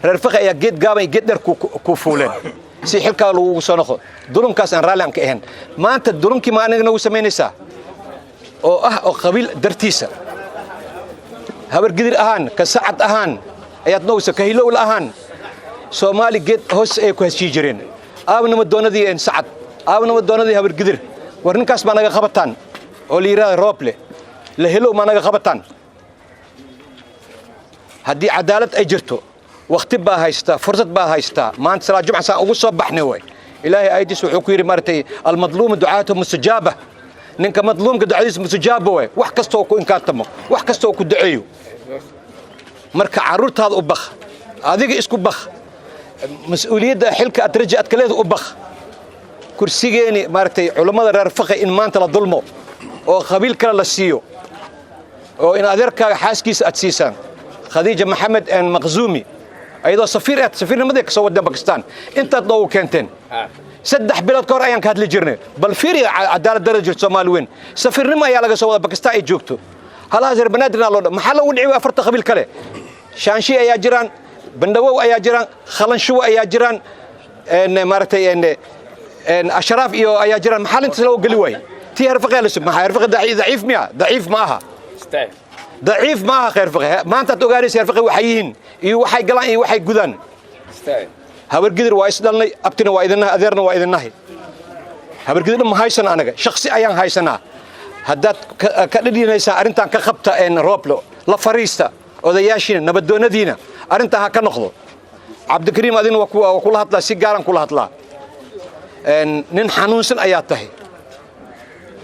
reer fiqi ayaa geed gaabay geed dheer ku fuuleen si xilka lagu soo noqdo dulunkaas aan raalli aan ka ahayn maanta dulunkii ma anaga nagu samaynaysaa oo qabiil dartiisa habar gidir ahaan ka sacad ahaan ayaad noogsa ka hilow ahaan Soomaali geed hoos ay ku heshiin jireen aabnama doonadii in sacad aabnama doonadii habar gidir war ninkaas ma naga qabataan oo liiraad rooble la helo ma naga qabataan haddii cadaalad ay jirto waqti baa haysta fursad baa haysta maanta salaad jumca saan ugu soo baxnay way ilaahay aayadiis wuxuu ku yiri martay al madluum du'aatu mustajaba ninka madluumka ducadiis mustajaba way wax kasto oo ku inkaatamo wax kasto oo ku duceeyo marka carruurtaada u baq adiga isku baq mas'uuliyadda xilka aad rajad kaleed u baq kursigeeni martay culimada reer fiqi in maanta la dulmo oo qabiil kale la siiyo oo in adeerkaaga xaaskiisa aad siisaan khadiija maxamed en maqzuumi ayadoo safiirnimadii ka soo waday Pakistan inta dhow keenteen saddex bilood ka hor ayaan ka hadli jirnay bal fiiri cadaalad darajada Soomaaliyeed safiirnimo ayaa laga soo waday Pakistan ay joogto halaas reer banaadirna loo maxaa lagu dhicay afarta qabiil kale shaanshi ayaa jiraan bandhawow ayaa jiraan khalanshuwa ayaa jiraan maartay ashraaf iyo ayaa jiraan maxaa inta loo gali waay tii harfaqay la subma harfaqay daciif ma aha ضعيف ما خير فقه ما أنت تقارن سير فقه وحيين إيو وحي قلان إيو وحي جدان هبر قدر وايسدلني أبتنا وايدنا أذرنا وايدنا هي هبر قدر ما هاي سنة أنا شخصي أيان هاي سنة هدات كالدي نيسا أرنتان كخبطة إن روبلو لا فريستا وذا ياشين نبدونا دينا أرنتان هكا نخضو عبد الكريم أذن وكل هطلا سيجارن كل هطلا نن حنونسن آياته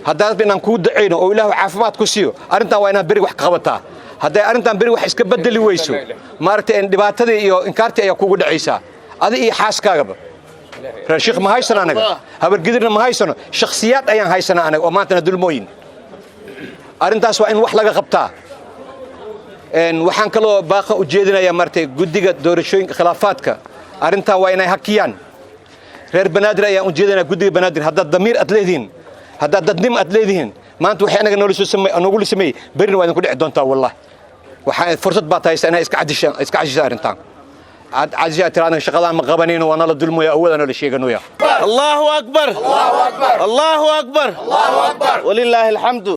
هذا بيننا كود عينه أو إله عافمات كسيو أرنتا وأنا بري وح قبضتها هذا أرنتا بري وح إسكت بدل ويسو مارت إن دبعت هذه يو إن كارت يا كود عيسى هذا إيه حاس كعب الشيخ ما هاي سنة أنا هبر قدرنا ما هاي سنة شخصيات أيام هاي سنة أنا وما تندل موين أرنتا سواء إن وح لقى قبضتها إن وحن كلو باقة وجدنا يا مرتي جدية دور شوين خلافاتك أرنتا وأنا هكيان غير بنادر يا وجدنا جدية بنادر هذا الضمير أتلذين هذا ددنم أتليدهن ما أنتوا حين نقول سمي نقول سمي برين وين كل عدون تا والله وحين فرصة باتايس أنا إسكعدش زارن تام عزيزي ترى أنا شغلان مغبنين وأنا للظلم يا أول أنا للشيء قنويا الله أكبر الله أكبر الله أكبر الله أكبر ولله الحمد